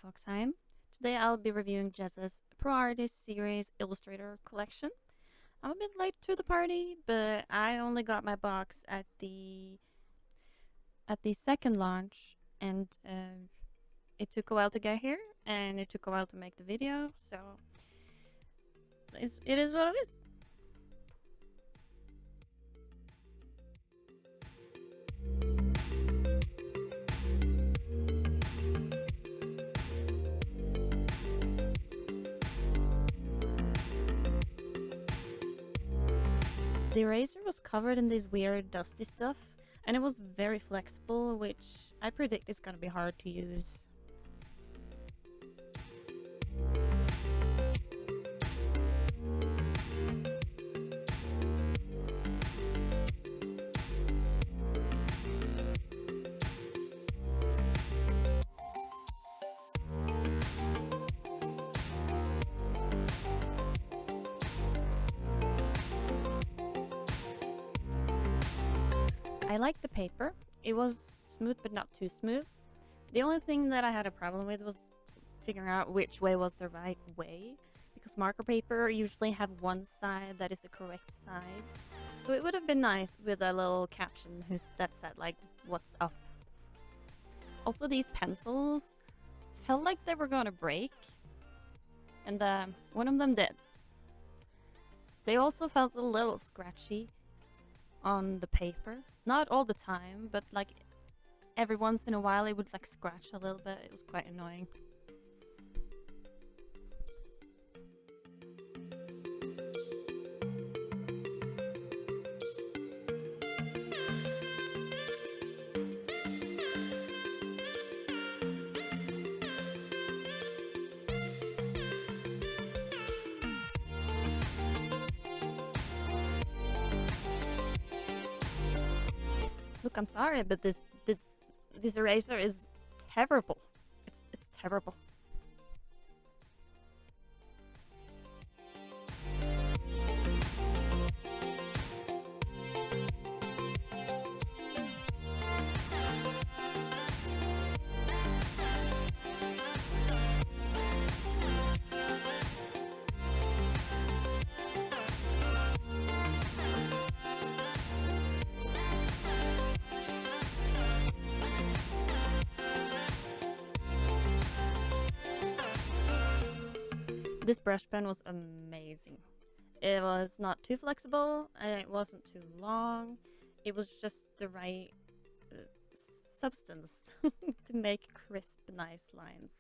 Foxheim. Today I'll be reviewing Jazza's Pro Artist Series Illustrator Collection. I'm a bit late to the party, but I only got my box at the second launch, and it took a while to get here, and it took a while to make the video, so it is what it is. The eraser was covered in this weird dusty stuff, and it was very flexible, which I predict is gonna be hard to use. I liked the paper. It was smooth but not too smooth. The only thing that I had a problem with was figuring out which way was the right way, because marker paper usually have one side that is the correct side. So it would have been nice with a little caption that said like, "What's up?" Also, these pencils felt like they were gonna break, and one of them did. They also felt a little scratchy on the paper. Not all the time, but like every once in a while it would like scratch a little bit. It was quite annoying. Look, I'm sorry, but this eraser is terrible. It's terrible. This brush pen was amazing. It was not too flexible, and it wasn't too long. It was just the right substance to make crisp, nice lines.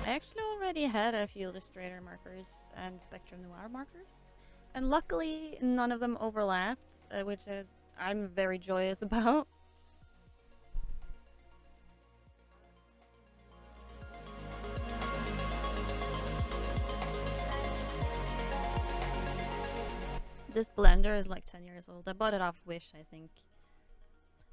I actually already had a few Illustrator markers and Spectrum Noir markers, and luckily none of them overlapped, which is I'm very joyous about. This blender is like 10 years old. I bought it off Wish, I think.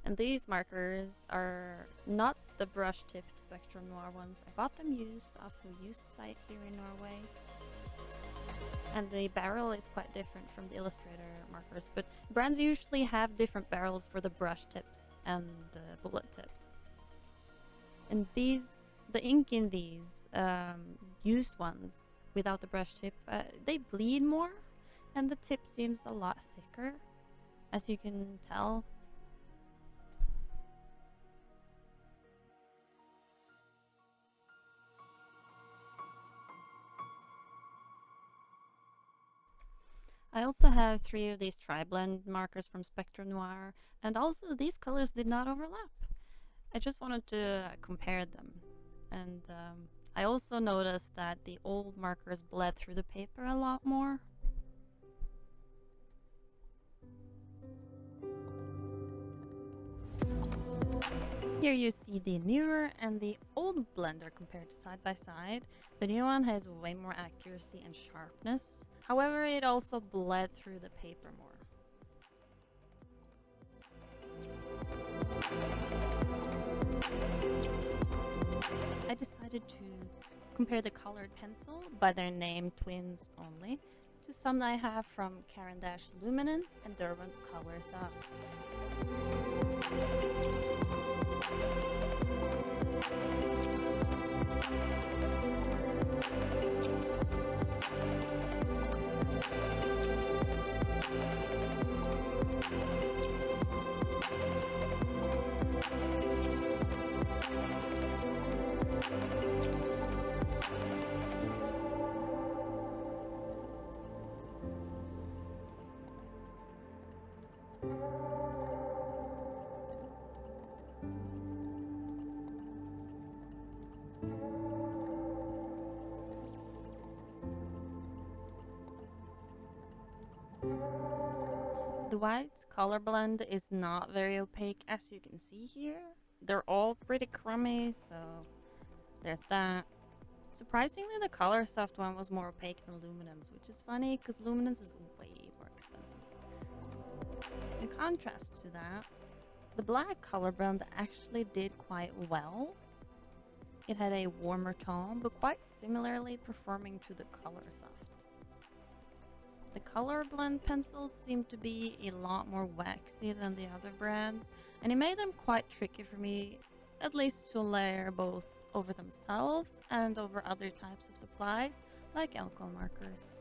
And these markers are not the brush-tipped Spectrum Noir ones. I bought them used off a used site here in Norway. And the barrel is quite different from the Illustrator markers, but brands usually have different barrels for the brush tips and the bullet tips. And these, the ink in these used ones without the brush tip, they bleed more, and the tip seems a lot thicker, as you can tell. I also have 3 of these tri-blend markers from Spectrum Noir, and also these colors did not overlap. I just wanted to compare them, and I also noticed that the old markers bled through the paper a lot more. Here you see the newer and the old blender compared side by side. The new one has way more accuracy and sharpness. However, it also bled through the paper more. I decided to compare the colored pencil by their name twins only to some that I have from Caran d'Ache Luminance and Derwent Colorsoft. The white color blend is not very opaque, as you can see here. They're all pretty crummy, so there's that. Surprisingly, the Colorsoft one was more opaque than Luminance, which is funny because Luminance is way more expensive. In contrast to that, the black color blend actually did quite well. It had a warmer tone, but quite similarly performing to the Colorsoft. The color blend pencils seem to be a lot more waxy than the other brands, and it made them quite tricky for me, at least to layer both over themselves and over other types of supplies, like alcohol markers.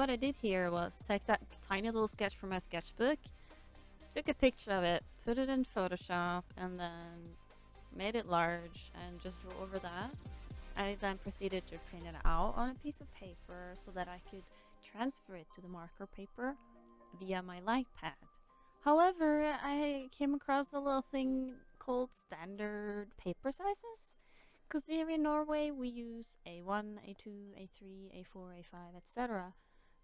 what I did here was take that tiny little sketch from my sketchbook, took a picture of it, put it in Photoshop, and then made it large and just drew over that. I then proceeded to print it out on a piece of paper so that I could transfer it to the marker paper via my light pad. However, I came across a little thing called standard paper sizes. Because here in Norway we use A1, A2, A3, A4, A5, etc.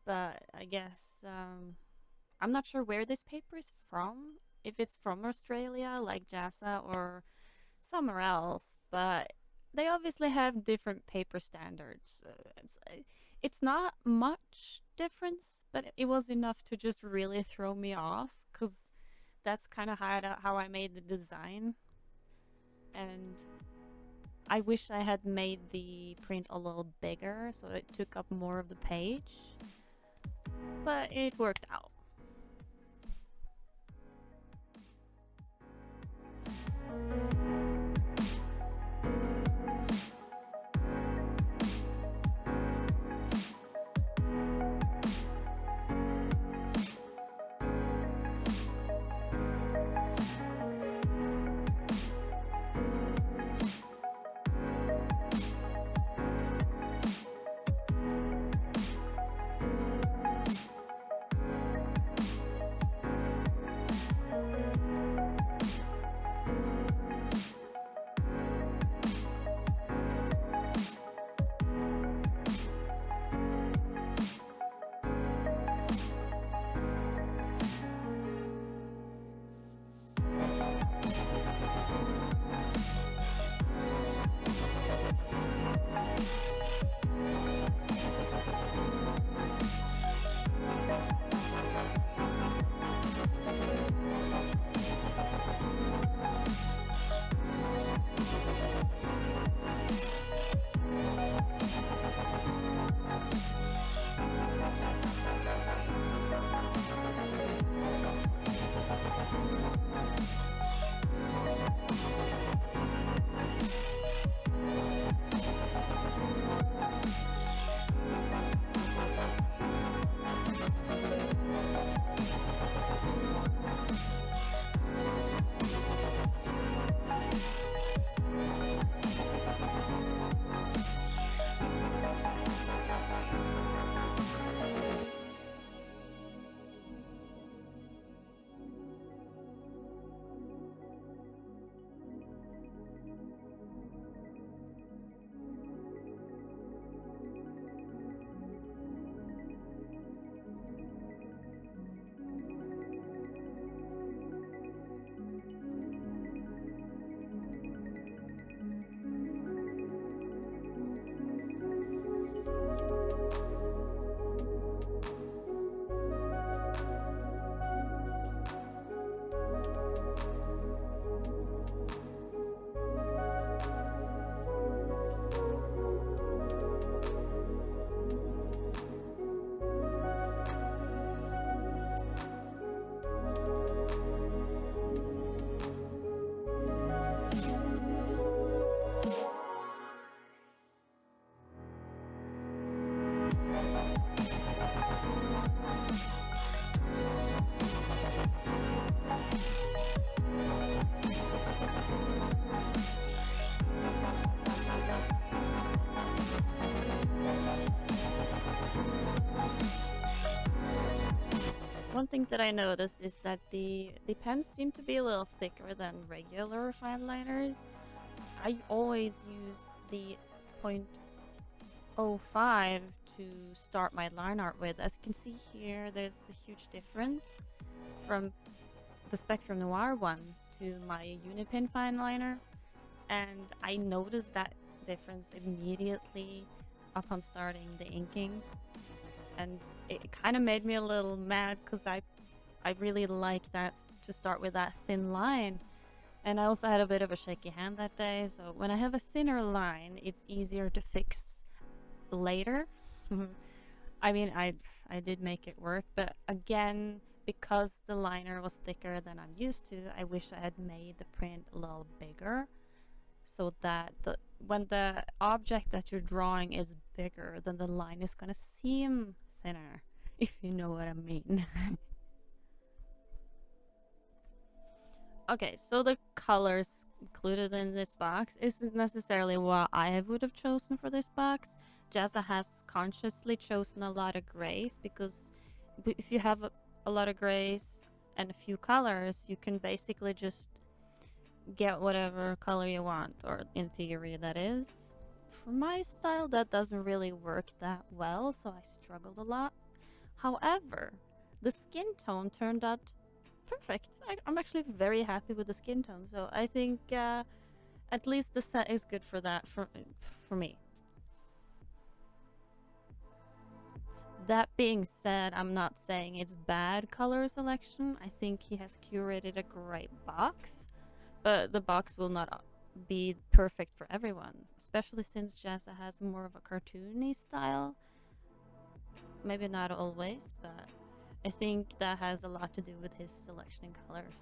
But I guess I'm not sure where this paper is from. If it's from Australia, like Jazza, or somewhere else. But they obviously have different paper standards. It's not much difference, but it was enough to just really throw me off. Because that's kind of how I made the design. And I wish I had made the print a little bigger so it took up more of the page, but it worked out. One thing that I noticed is that the pens seem to be a little thicker than regular fine liners. I always use the 0.05 to start my line art with. As you can see here, there's a huge difference from the Spectrum Noir one to my Unipin fine liner, and I noticed that difference immediately upon starting the inking. And it kind of made me a little mad because I really like that to start with that thin line. And I also had a bit of a shaky hand that day, so when I have a thinner line, it's easier to fix later. I mean, I did make it work, but again, because the liner was thicker than I'm used to, I wish I had made the print a little bigger, so that when the object that you're drawing is bigger, then the line is gonna seem thinner, if you know what I mean. Okay, so the colors included in this box isn't necessarily what I would have chosen for this box. Jazza has consciously chosen a lot of grays because if you have a lot of grays and a few colors, you can basically just get whatever color you want, or in theory that is. For my style, that doesn't really work that well, so I struggled a lot. However, the skin tone turned out perfect. I'm actually very happy with the skin tone, so I think at least the set is good for that for me. That being said, I'm not saying it's bad color selection. I think he has curated a great box, but the box will not be perfect for everyone, especially since Jazza has more of a cartoony style. Maybe not always, but I think that has a lot to do with his selection in colors.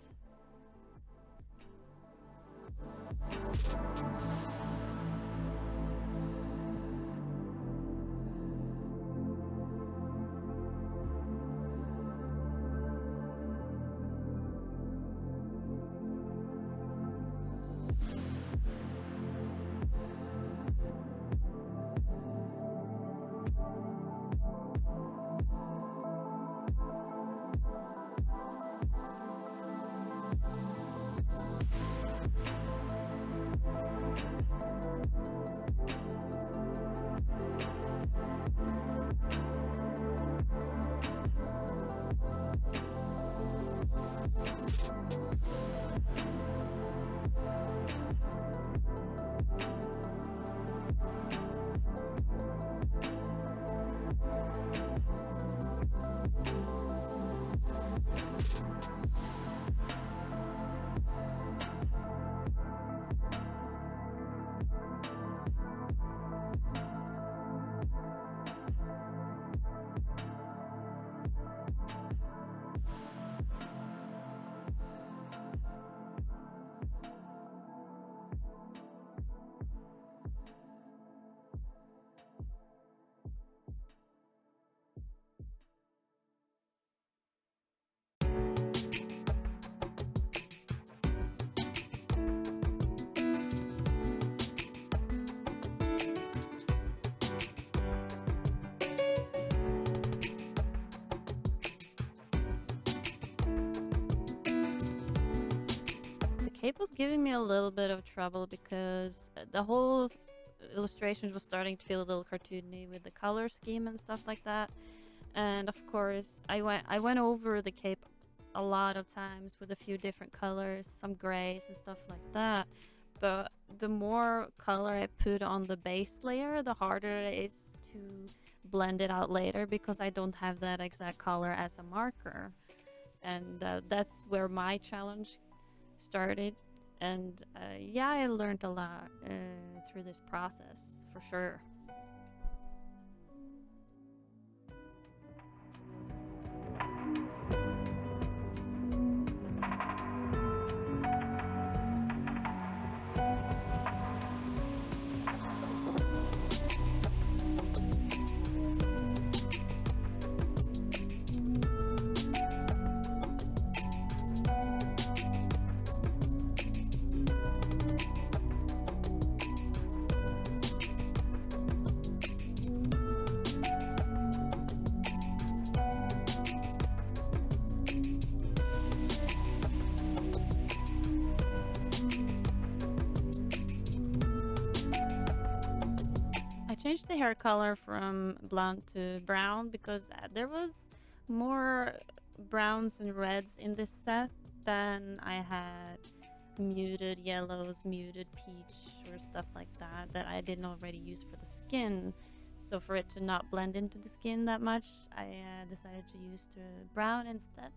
Cape was giving me a little bit of trouble because the whole illustration was starting to feel a little cartoony with the color scheme and stuff like that. And of course, I went over the cape a lot of times with a few different colors, some grays and stuff like that. But the more color I put on the base layer, the harder it is to blend it out later because I don't have that exact color as a marker. And that's where my challenge started. And yeah, I learned a lot through this process for sure. Changed the hair color from blonde to brown because there was more browns and reds in this set than I had muted yellows, muted peach, or stuff like that that I didn't already use for the skin. So for it to not blend into the skin that much, I decided to use the brown instead.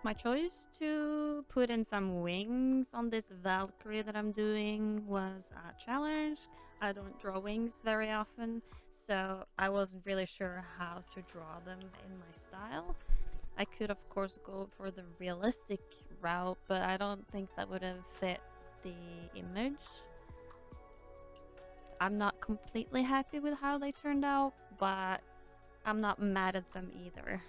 My choice to put in some wings on this Valkyrie that I'm doing was a challenge. I don't draw wings very often, so I wasn't really sure how to draw them in my style. I could of course go for the realistic route, but I don't think that would have fit the image. I'm not completely happy with how they turned out, but I'm not mad at them either.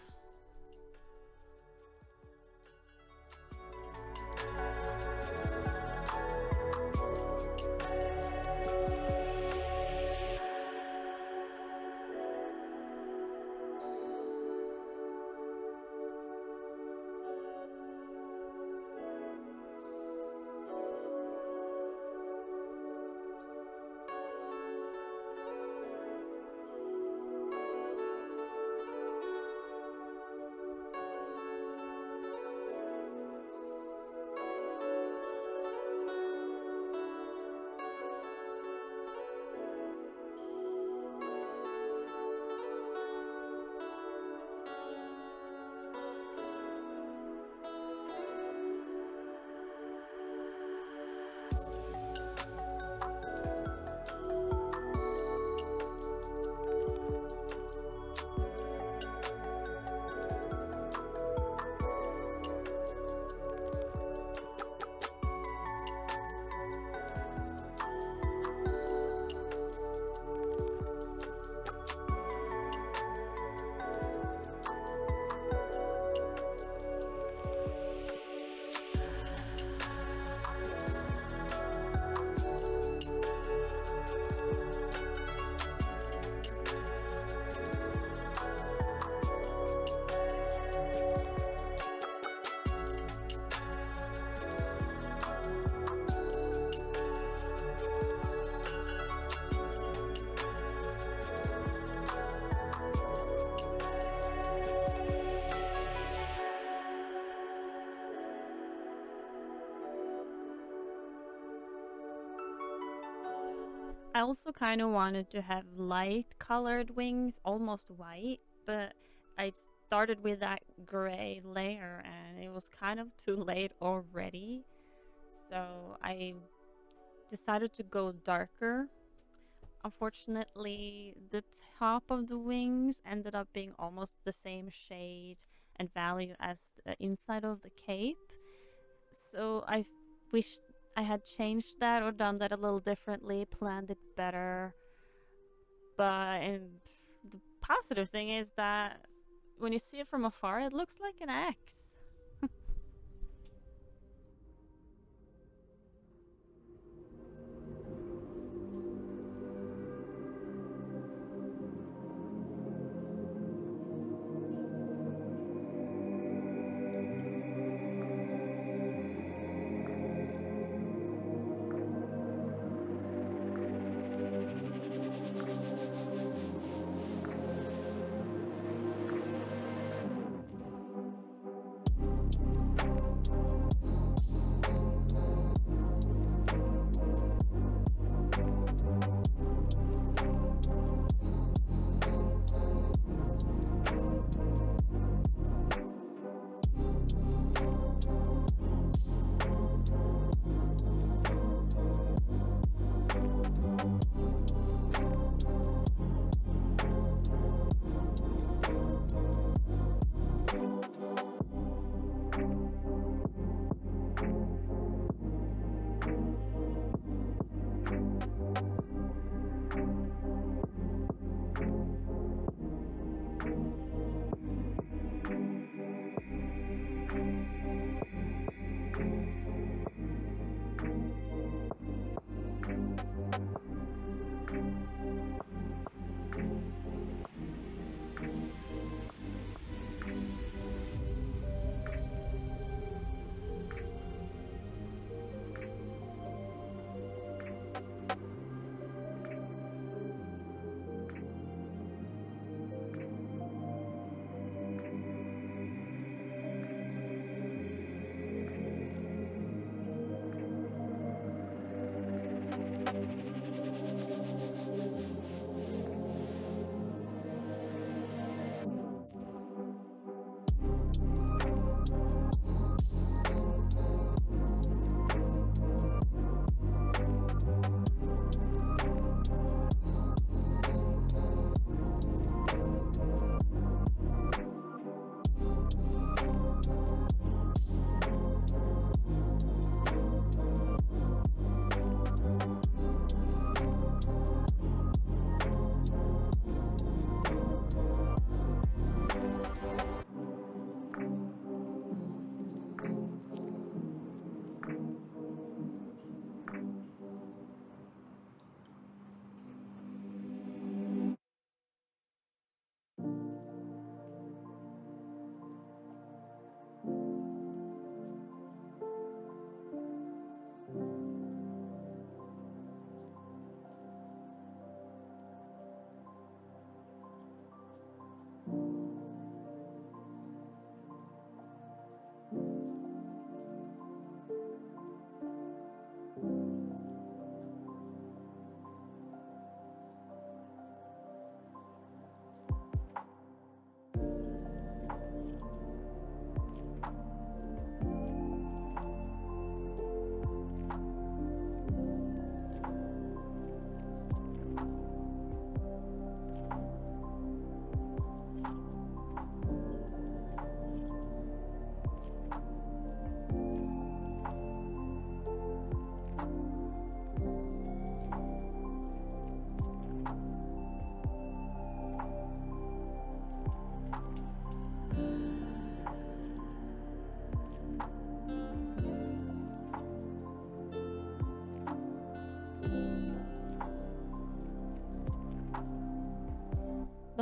I also kind of wanted to have light colored wings, almost white, but I started with that gray layer and it was kind of too late already. So I decided to go darker. Unfortunately, the top of the wings ended up being almost the same shade and value as the inside of the cape. So I wish I had changed that or done that a little differently, planned it better. But the positive thing is that when you see it from afar, it looks like an X.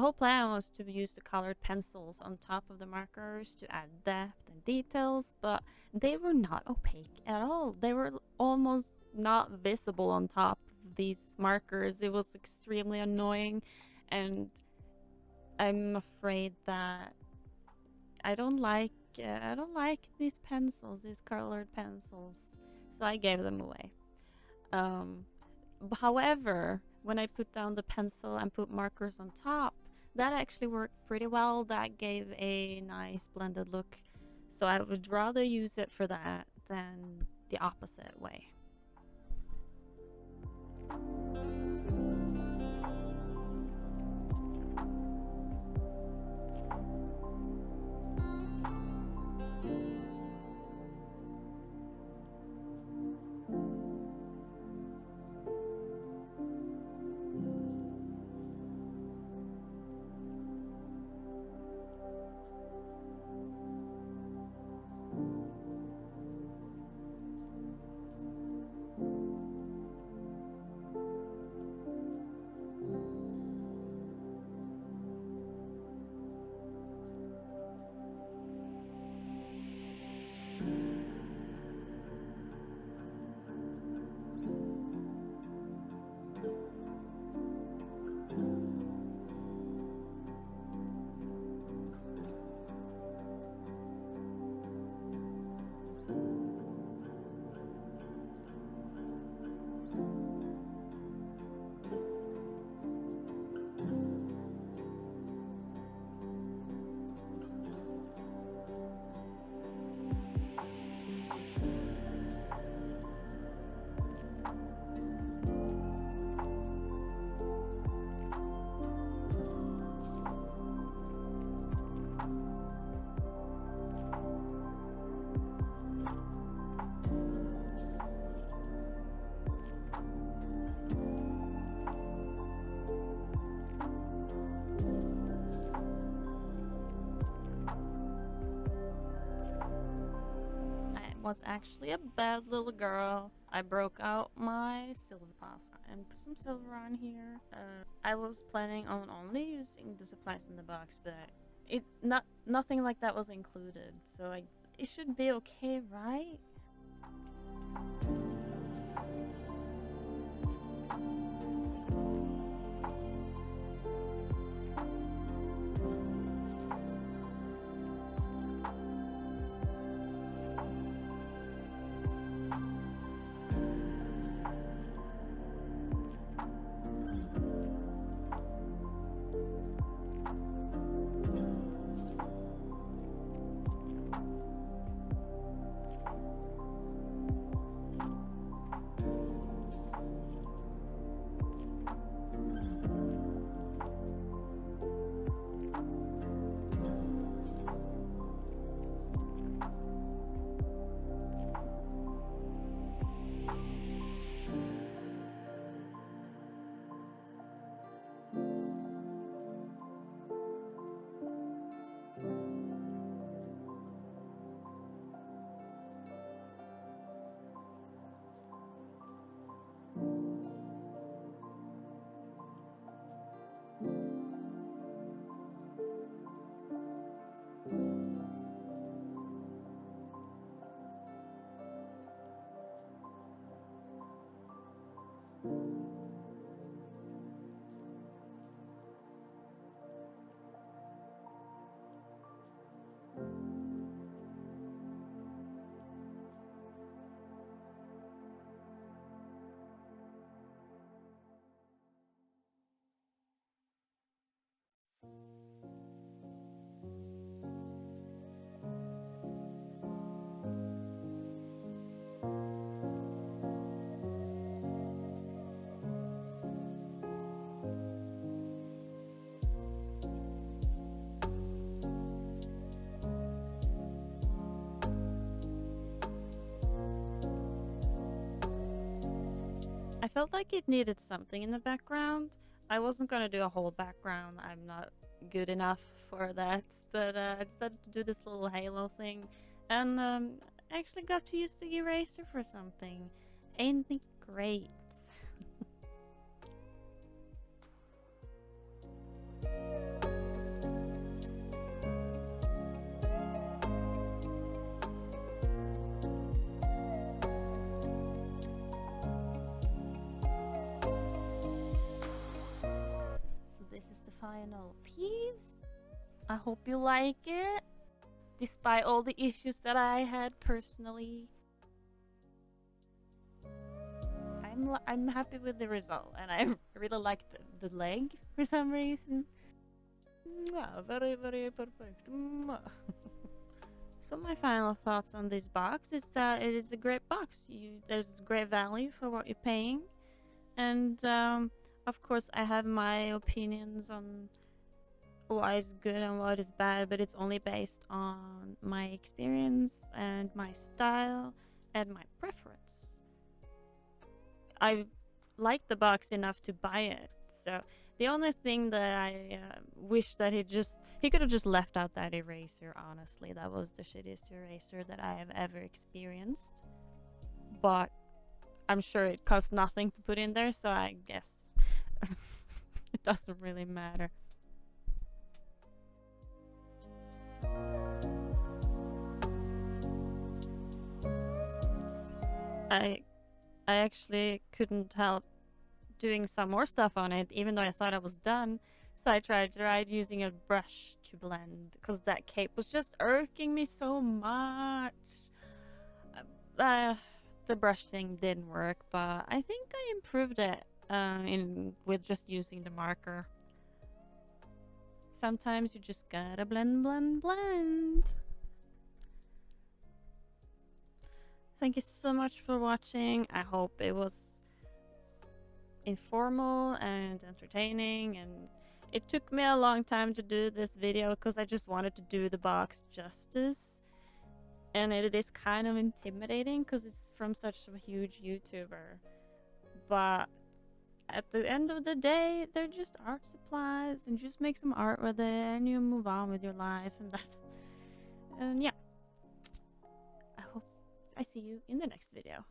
whole plan was to use the colored pencils on top of the markers to add depth and details, but they were not opaque at all. They were almost not visible on top of these markers. It was extremely annoying, and I'm afraid that I don't like these pencils, these colored pencils, so I gave them away. However, when I put down the pencil and put markers on top, that actually worked pretty well. That gave a nice blended look, so I would rather use it for that than the opposite way. Was actually a bad little girl. I broke out my silver pasta and put some silver on here. I was planning on only using the supplies in the box, but nothing like that was included, so it should be okay, right? I felt like it needed something in the background. I wasn't gonna do a whole background, I'm not good enough for that, but I decided to do this little halo thing, and actually got to use the eraser for something. Ain't it great? final piece. I hope you like it, despite all the issues that I had personally. I'm happy with the result, and I really like the leg for some reason. Very, very perfect. So my final thoughts on this box is that it is a great box. There's great value for what you're paying, and of course I have my opinions on what is good and what is bad, but it's only based on my experience and my style and my preference. I like the box enough to buy it, so the only thing that I wish that he could have just left out that eraser. Honestly, that was the shittiest eraser that I have ever experienced, but I'm sure it costs nothing to put in there, so I guess it doesn't really matter. I actually couldn't help doing some more stuff on it, even though I thought I was done. So I tried using a brush to blend, because that cape was just irking me so much. The brush thing didn't work, but I think I improved it with just using the marker. Sometimes you just gotta blend, blend, blend. Thank you so much for watching. I hope it was informal and entertaining, and it took me a long time to do this video because I just wanted to do the box justice, and it is kind of intimidating because it's from such a huge YouTuber, but at the end of the day they're just art supplies, and just make some art with it and you move on with your life, and yeah, I hope I see you in the next video.